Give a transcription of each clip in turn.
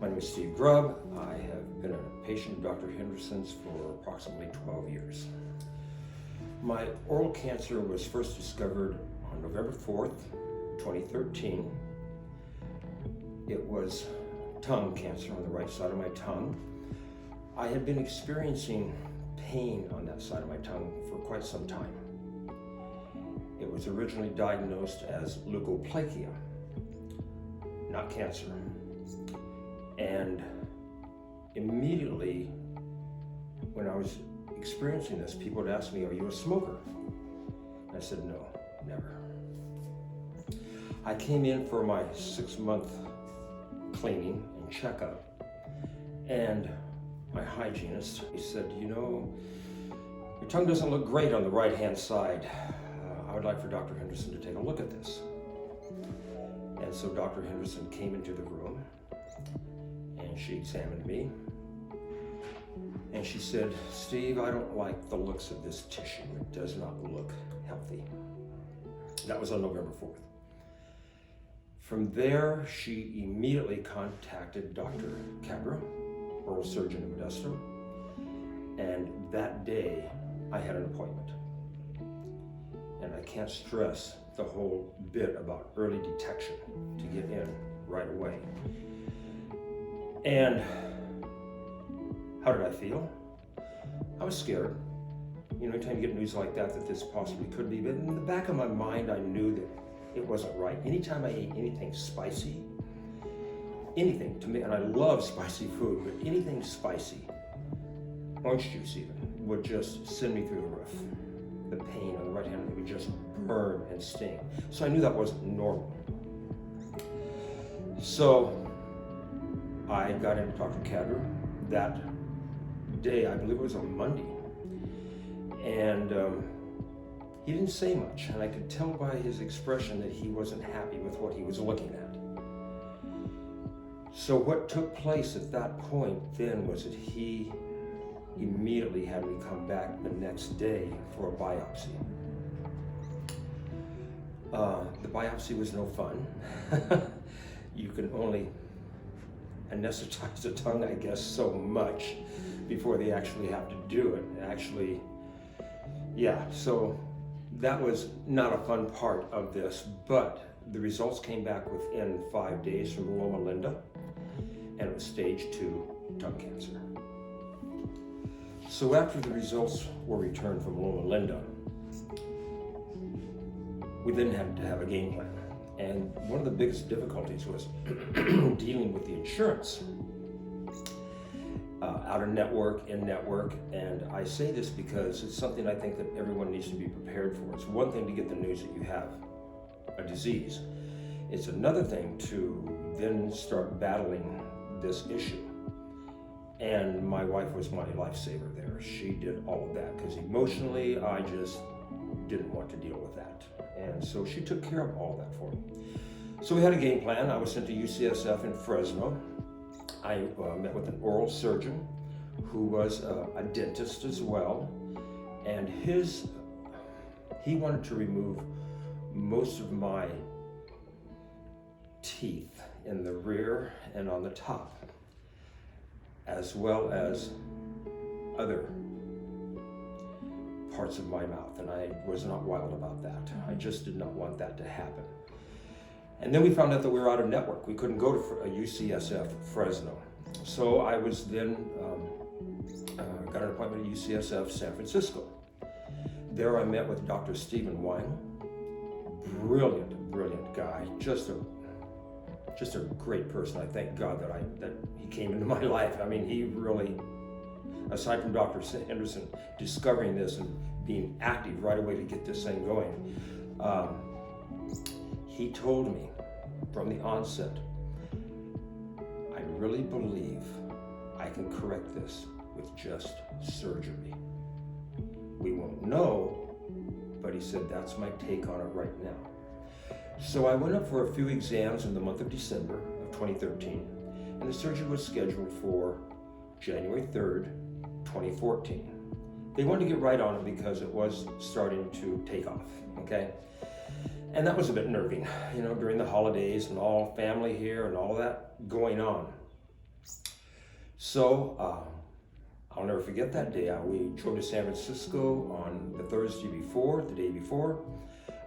My name is Steve Grubb. I have been a patient of Dr. Henderson's for approximately 12 years. My oral cancer was first discovered on November 4th, 2013. It was tongue cancer on the right side of my tongue. I had been experiencing pain on that side of my tongue for quite some time. It was originally diagnosed as leukoplakia, not cancer. And immediately when I was experiencing this, people would ask me, "Are you a smoker?" And I said, "No, never." I came in for my 6-month cleaning and checkup, and my hygienist, he said, "You know, your tongue doesn't look great on the right-hand side. I would like for Dr. Henderson to take a look at this." And so Dr. Henderson came into the room, and she examined me, and she said, "Steve, I don't like the looks of this tissue. It does not look healthy." That was on November 4th. From there, she immediately contacted Dr. Cabra, oral surgeon in Modesto, and that day I had an appointment. And I can't stress the whole bit about early detection to get in right away. And how did I feel? I was scared. You know, anytime you get news like that this possibly could be, but in the back of my mind, I knew that it wasn't right. Anytime I ate anything spicy, anything to me, and I love spicy food, but anything spicy, orange juice even, would just send me through the roof. The pain on the right hand, it would just burn and sting. So I knew that wasn't normal. So I got into Dr. Cadre that day, I believe it was a Monday, and he didn't say much, and I could tell by his expression that he wasn't happy with what he was looking at. So what took place at that point then was that he immediately had me come back the next day for a biopsy. The biopsy was no fun. You can only anesthetize the tongue, I guess, so much before they actually have to do it. Actually, yeah, so that was not a fun part of this, but the results came back within 5 days from Loma Linda, and it was stage 2 tongue cancer. So after the results were returned from Loma Linda, we then had to have a game plan. And one of the biggest difficulties was dealing with the insurance. Out of network, in network, and I say this because it's something I think that everyone needs to be prepared for. It's one thing to get the news that you have a disease. It's another thing to then start battling this issue. And my wife was my lifesaver there. She did all of that because emotionally I just didn't want to deal with that. And so she took care of all that for me. So we had a game plan. I was sent to UCSF in Fresno. I met with an oral surgeon who was a dentist as well. And he wanted to remove most of my teeth in the rear and on the top, as well as other parts of my mouth, and I was not wild about that. I just did not want that to happen. And then we found out that we were out of network. We couldn't go to UCSF Fresno. So I was then, got an appointment at UCSF San Francisco. There I met with Dr. Stephen Wine. Brilliant guy. Just a great person. I thank God that he came into my life. I mean, he really, aside from Dr. Henderson discovering this and being active right away to get this thing going, he told me from the onset, "I really believe I can correct this with just surgery. We won't know," but he said, "That's my take on it right now." So I went up for a few exams in the month of December of 2013, and the surgery was scheduled for January 3rd, 2014. They wanted to get right on it because it was starting to take off, okay? And that was a bit nerving, you know, during the holidays and all family here and all that going on. So I'll never forget that day. We drove to San Francisco on the Thursday before, the day before.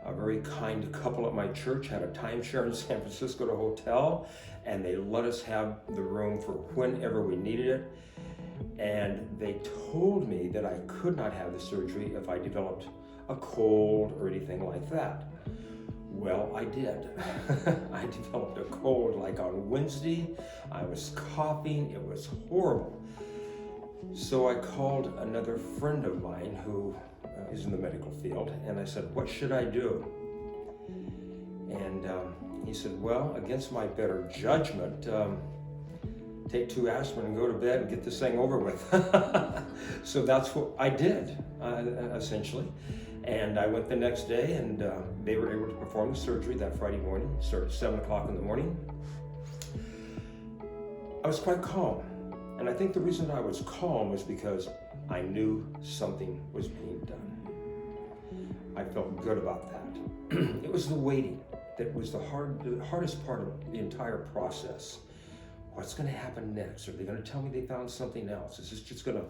A very kind couple at my church had a timeshare in San Francisco at a hotel, and they let us have the room for whenever we needed it. And they told me that I could not have the surgery if I developed a cold or anything like that. Well, I did. I developed a cold like on Wednesday. I was coughing. It was horrible. So I called another friend of mine who is in the medical field, and I said, what should I do? And he said, well, against my better judgment, take 2 aspirin and go to bed and get this thing over with. So that's what I did, essentially. And I went the next day, and they were able to perform the surgery that Friday morning. It started at 7 o'clock in the morning. I was quite calm. And I think the reason I was calm was because I knew something was being done. I felt good about that. It was the waiting that was the hardest part of the entire process. What's going to happen next? Are they going to tell me they found something else? Is this just going to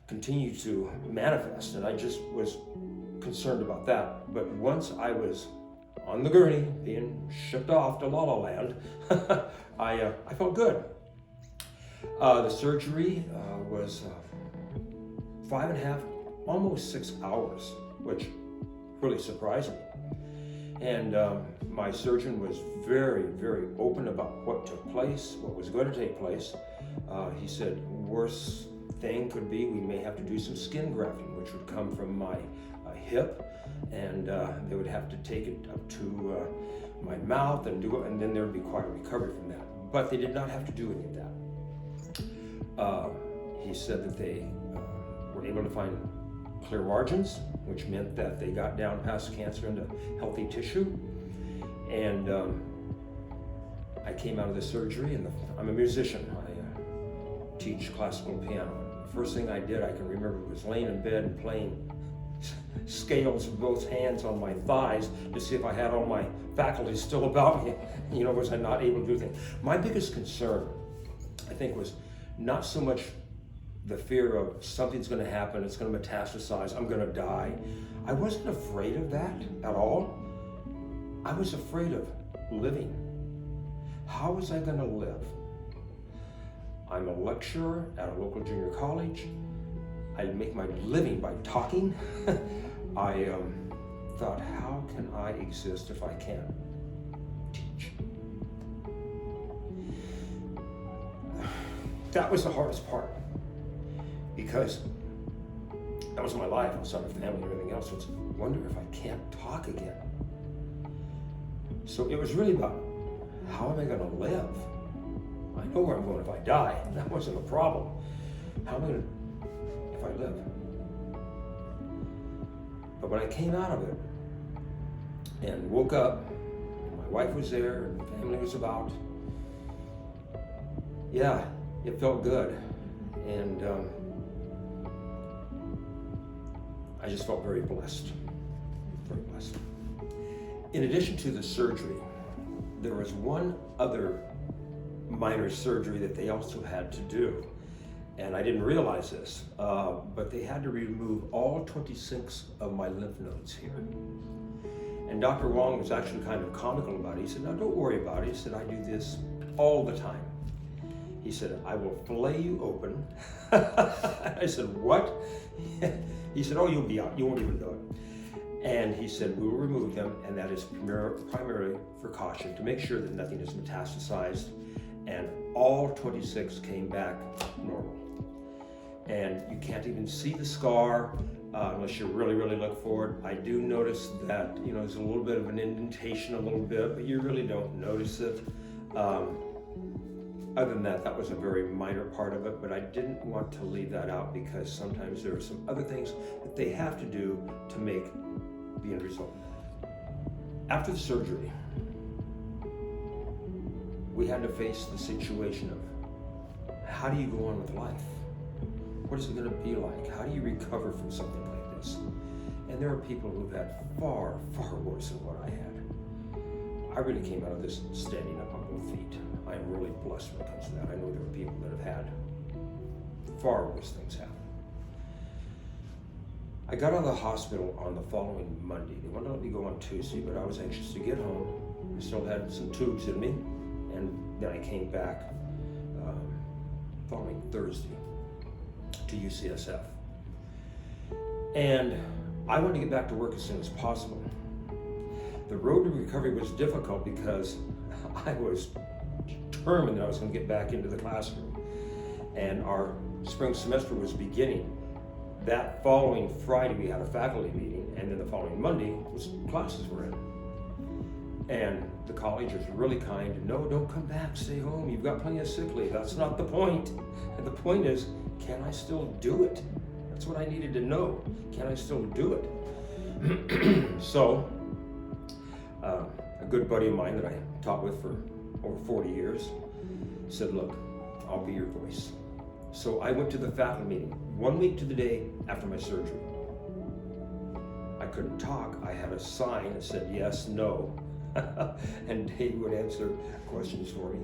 continue to manifest? And I just was concerned about that. But once I was on the gurney, being shipped off to La La Land, I felt good. The surgery was 5.5, almost 6 hours, which really surprised me. And my surgeon was very, very open about what took place, what was going to take place. He said, worst thing could be we may have to do some skin grafting, which would come from my hip, and they would have to take it up to my mouth and do it, and then there would be quite a recovery from that. But they did not have to do any of that. He said that they were able to find clear margins, which meant that they got down past cancer into healthy tissue. And I came out of the surgery, and I'm a musician. I teach classical piano. The first thing I did, I can remember, was laying in bed and playing scales with both hands on my thighs to see if I had all my faculties still about me. You know, was I not able to do things? My biggest concern, I think, was not so much the fear of something's going to happen, it's going to metastasize, I'm going to die. I wasn't afraid of that at all. I was afraid of living. How was I going to live? I'm a lecturer at a local junior college. I make my living by talking. I thought, how can I exist if I can't teach? That was the hardest part, because that was my life. I was on a family and everything else. So it's wonder if I can't talk again. So it was really about, how am I going to live? I know where I'm going if I die. That wasn't a problem. How am I going to, if I live? But when I came out of it and woke up, and my wife was there, and the family was about, yeah, it felt good. And I just felt very blessed, very blessed. In addition to the surgery, there was one other minor surgery that they also had to do. And I didn't realize this, but they had to remove all 26 of my lymph nodes here. And Dr. Wong was actually kind of comical about it. He said, no, don't worry about it. He said, I do this all the time. He said, I will fillet you open. I said, what? He said, oh, you'll be out. You won't even know it. And he said, we will remove them, and that is primarily for caution, to make sure that nothing is metastasized. And all 26 came back normal. And you can't even see the scar unless you really, really look for it. I do notice that, you know, there's a little bit of an indentation, a little bit, but you really don't notice it. Other than that, that was a very minor part of it, but I didn't want to leave that out because sometimes there are some other things that they have to do to make the end result. After the surgery, we had to face the situation of, how do you go on with life? What is it going to be like? How do you recover from something like this? And there are people who've had far, far worse than what I had. I really came out of this standing up on both feet. I am really blessed when it comes to that. I know there are people that have had far worse things happen. I got out of the hospital on the following Monday. They wanted to let me go on Tuesday, but I was anxious to get home. I still had some tubes in me, and then I came back following Thursday to UCSF. And I wanted to get back to work as soon as possible. The road to recovery was difficult because I was determined that I was going to get back into the classroom. And our spring semester was beginning. That following Friday, we had a faculty meeting, and then the following Monday, classes were in. And the college was really kind. No, don't come back, stay home. You've got plenty of sick leave. That's not the point. And the point is, can I still do it? That's what I needed to know. Can I still do it? So, a good buddy of mine that I taught with for over 40 years said, look, I'll be your voice. So I went to the faculty meeting 1 week to the day after my surgery. I couldn't talk. I had a sign that said yes, no, and Dave would answer questions for me.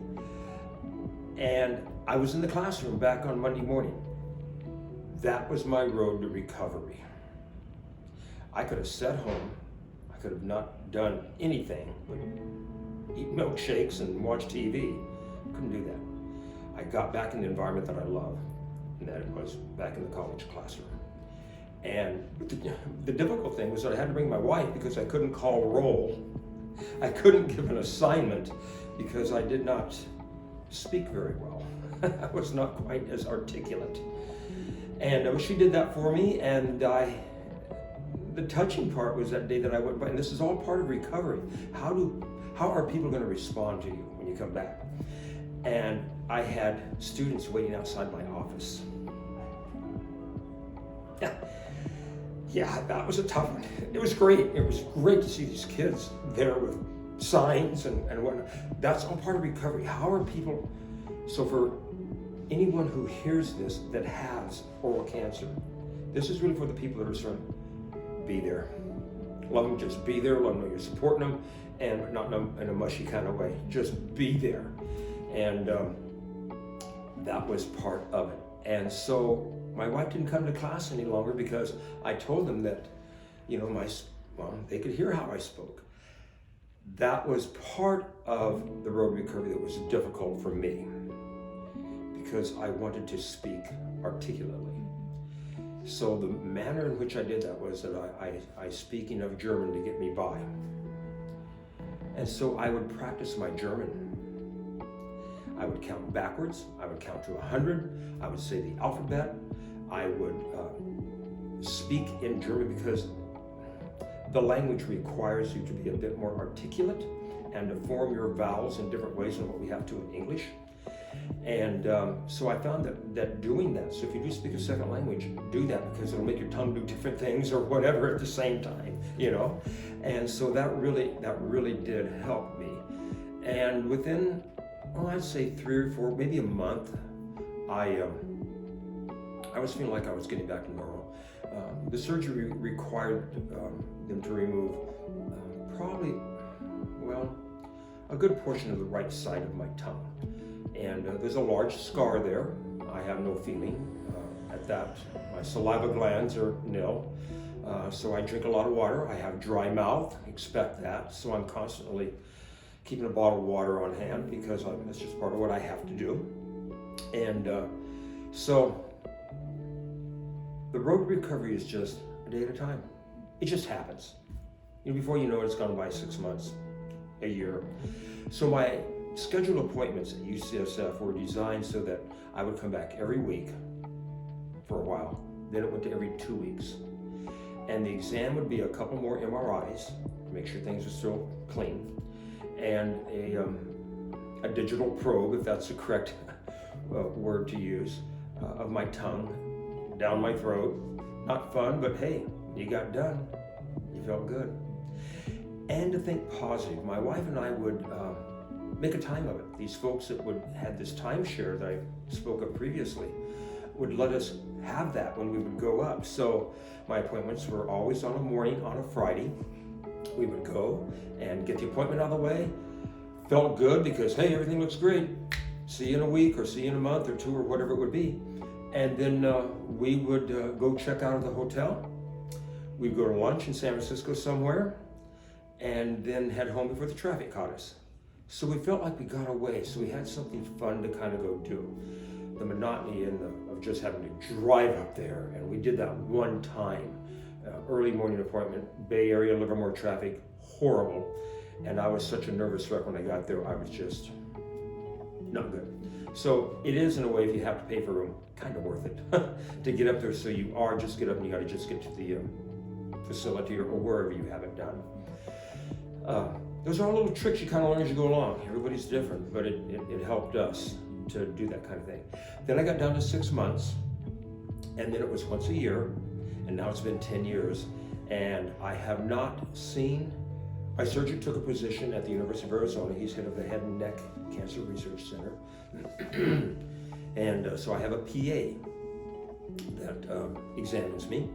And I was in the classroom back on Monday morning. That was my road to recovery. I could have sat home. I could have not done anything but eat milkshakes and watch TV. Couldn't do that. I got back in the environment that I love, and that it was back in the college classroom. And the difficult thing was that I had to bring my wife because I couldn't call roll. I couldn't give an assignment because I did not speak very well. I was not quite as articulate. And she did that for me, and the touching part was that day that I went by, and this is all part of recovery. How are people going to respond to you when you come back? And I had students waiting outside my office. Yeah, that was a tough one. It was great. It was great to see these kids there with signs and whatnot. That's all part of recovery. How are people, so for anyone who hears this that has oral cancer, this is really for the people that are concerned. Be there. Love them, just be there. Let them know you're supporting them, and not in a mushy kind of way. Just be there. And that was part of it. And so my wife didn't come to class any longer because I told them that, they could hear how I spoke. That was part of the road to recovery that was difficult for me because I wanted to speak articulately. So the manner in which I did that was that I speak enough German to get me by. And so I would practice my German. I would count backwards. I would count to 100. I would say the alphabet. I would speak in German because the language requires you to be a bit more articulate and to form your vowels in different ways than what we have to in English. And so I found that doing that, so if you do speak a second language, do that because it'll make your tongue do different things or whatever at the same time, And so that really did help me. And within, I'd say 3 or 4, maybe a month, I was feeling like I was getting back to normal. The surgery required them to remove a good portion of the right side of my tongue. And there's a large scar there. I have no feeling at that. My saliva glands are nil. So I drink a lot of water. I have dry mouth, expect that. So I'm constantly keeping a bottle of water on hand because that's just part of what I have to do. And so the road to recovery is just a day at a time. It just happens. Before you know it, it's gone by 6 months, a year. So my scheduled appointments at UCSF were designed so that I would come back every week for a while. Then it went to every 2 weeks. And the exam would be a couple more MRIs to make sure things are still clean, and a digital probe, if that's the correct word to use, of my tongue down my throat. Not fun, but hey, you got done. You felt good. And to think positive. My wife and I would make a time of it. These folks that had this timeshare that I spoke of previously would let us have that when we would go up. So my appointments were always on a morning on a Friday. We would go and get the appointment out of the way, felt good because, hey, everything looks great. See you in a week or see you in a month or two or whatever it would be. And then we would go check out of the hotel. We'd go to lunch in San Francisco somewhere and then head home before the traffic caught us. So we felt like we got away. So we had something fun to kind of go do. The monotony of just having to drive up there. And we did that one time. Early morning appointment, Bay Area, Livermore traffic, horrible. And I was such a nervous wreck when I got there. I was just not good. So it is, in a way, if you have to pay for a room, kind of worth it to get up there. So you are just get up and you got to just get to the facility or wherever you have it done. Those are all little tricks you kind of learn as you go along. Everybody's different, but it helped us to do that kind of thing. Then I got down to 6 months, and then it was once a year, and now it's been 10 years, and I have not seen. My surgeon took a position at the University of Arizona. He's head of the Head and Neck Cancer Research Center. And so I have a PA that examines me.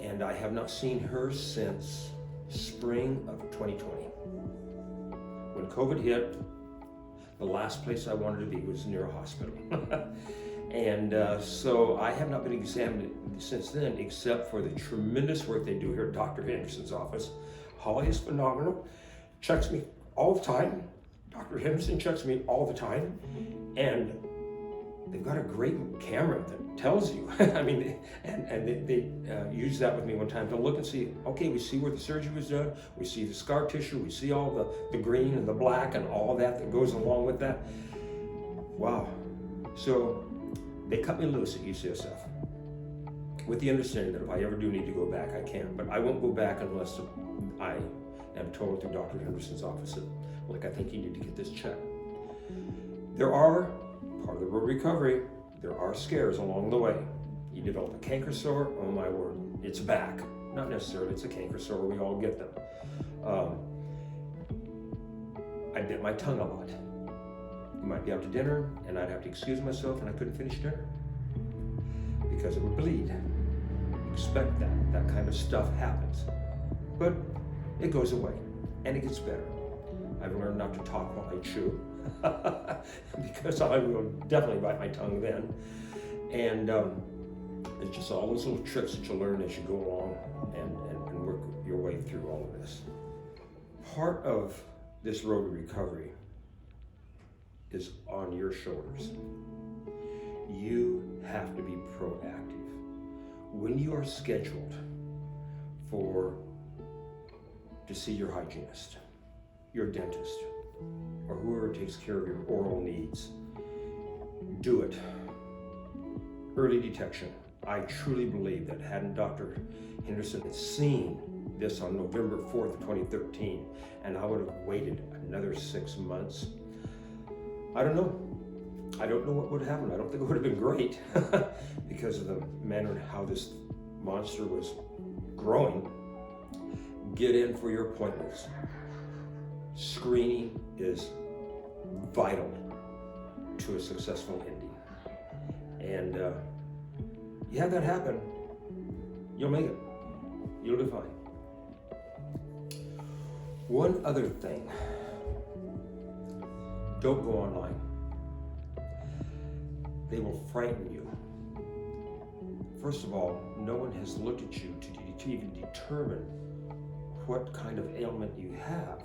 And I have not seen her since spring of 2020. When COVID hit, the last place I wanted to be was near a hospital. And so I have not been examined since then, except for the tremendous work they do here at Dr. Henderson's office. Holly is phenomenal, checks me all the time. Dr. Henderson checks me all the time. And they've got a great camera that tells you. I mean, and they used that with me one time to look and see, okay, we see where the surgery was done, we see the scar tissue, we see all the green and the black and all that goes along with that. Wow. So they cut me loose at UCSF with the understanding that if I ever do need to go back, I can. But I won't go back unless I am told through Dr. Henderson's office that, like, I think you need to get this checked. There are, part of the road recovery, there are scares along the way. You develop a canker sore, oh my word, it's back. Not necessarily, it's a canker sore, we all get them. I bit my tongue a lot. You might be out to dinner and I'd have to excuse myself and I couldn't finish dinner because it would bleed. Expect that kind of stuff happens. But it goes away and it gets better. I've learned not to talk while I chew because I will definitely bite my tongue then. And it's just all those little tricks that you learn as you go along and work your way through all of this. Part of this road to recovery is on your shoulders. You have to be proactive. When you are scheduled to see your hygienist, your dentist, or whoever takes care of your oral needs, do it. Early detection. I truly believe that hadn't Dr. Henderson seen this on November 4th of 2013, and I would have waited another 6 months, I don't know. I don't know what would happen. I don't think it would have been great because of the manner in how this monster was growing. Get in for your appointments. Screening is vital to a successful ending. And you have that happen, you'll make it. You'll do fine. One other thing. Don't go online. They will frighten you. First of all, no one has looked at you to even determine what kind of ailment you have.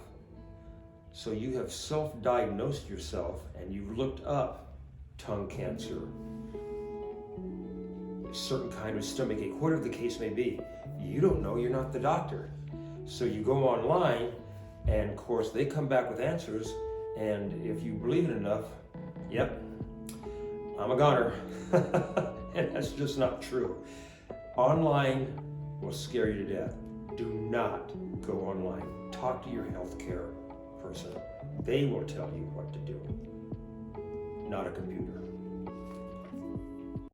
So you have self-diagnosed yourself and you've looked up tongue cancer, a certain kind of stomach ache, whatever the case may be. You don't know, you're not the doctor. So you go online and of course they come back with answers, and if you believe it enough, yep, I'm a goner. And that's just not true. Online will scare you to death. Do not go online. Talk to your healthcare person. They will tell you what to do, not a computer.